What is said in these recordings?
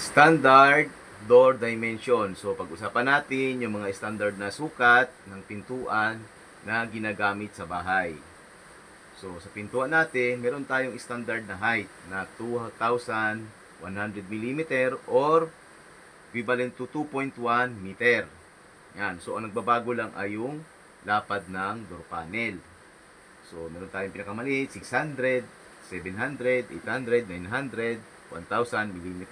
Standard door dimension. So, pag-usapan natin yung mga standard na sukat ng pintuan na ginagamit sa bahay. So, sa pintuan natin, meron tayong standard na height na 2,100 mm or equivalent to 2.1 meter. Yan. So, ang nagbabago lang ay yung lapad ng door panel. So, meron tayong pinakamaliit, 600, 700, 800, 900, 1,000 mm.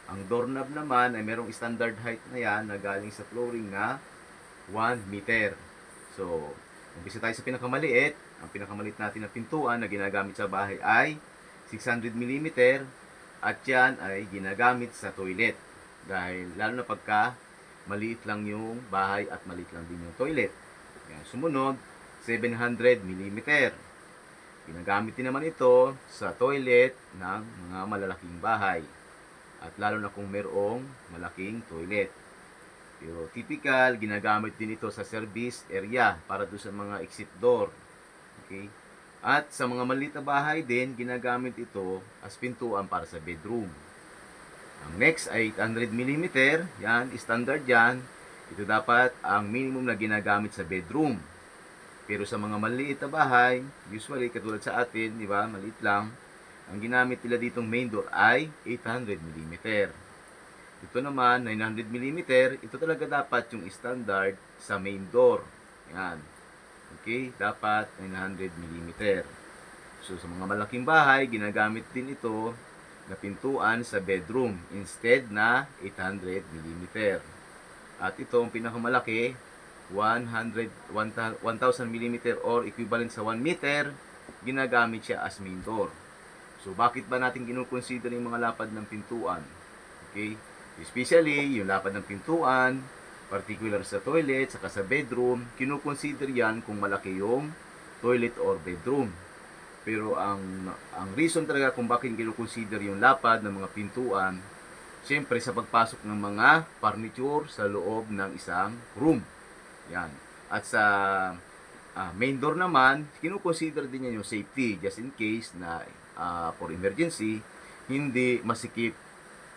Ang doorknob naman ay merong standard height na yan na galing sa flooring na 1 meter. So, umpisa tayo sa pinakamaliit. Ang pinakamaliit natin na pintuan na ginagamit sa bahay ay 600 mm at yan ay ginagamit sa toilet. Dahil lalo na pagka maliit lang yung bahay at maliit lang din yung toilet. Yan. Sumunod, 700 mm. Ginagamit din naman ito sa toilet ng mga malalaking bahay. At lalo na kung mayroong malaking toilet. Pero typical, ginagamit din ito sa service area para doon sa mga exit door. Okay? At sa mga maliit na bahay din, ginagamit ito as pintuan para sa bedroom. Ang next ay 800 mm. Yan, standard yan. Ito dapat ang minimum na ginagamit sa bedroom. Pero sa mga maliit na bahay, usually katulad sa atin, di ba, maliit lang, ang ginamit nila ditong main door ay 800 mm. Ito naman, 900 mm. Ito talaga dapat yung standard sa main door. Yan. Okay? Dapat 900 mm. So, sa mga malaking bahay, ginagamit din ito na pintuan sa bedroom instead na 800 mm. At ito, ang pinakamalaki, 1,000 mm or equivalent sa 1 meter, ginagamit siya as main door. So, bakit ba natin kinukonsider yung mga lapad ng pintuan? Okay? Especially, yung lapad ng pintuan, particular sa toilet, saka sa bedroom, kinukonsider yan kung malaki yung toilet or bedroom. Pero ang reason talaga kung bakit kinukonsider yung lapad ng mga pintuan, siyempre sa pagpasok ng mga furniture sa loob ng isang room. Yan. At sa main door naman, kinukonsider din yan yung safety, just in case na for emergency, hindi masikip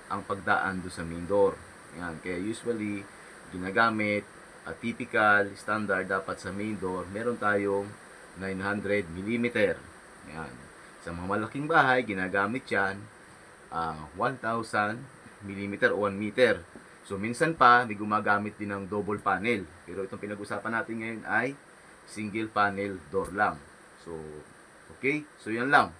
ang pagdaan do sa main door. Yan. Kaya usually, ginagamit, typical, standard, dapat sa main door, meron tayong 900 mm. Yan. Sa mga malaking bahay, ginagamit yan 1,000 mm o 1 meter. So, minsan pa, may gumagamit din ng double panel. Pero itong pinag-usapan natin ngayon ay single panel door lang. So, okay? So, yan lang.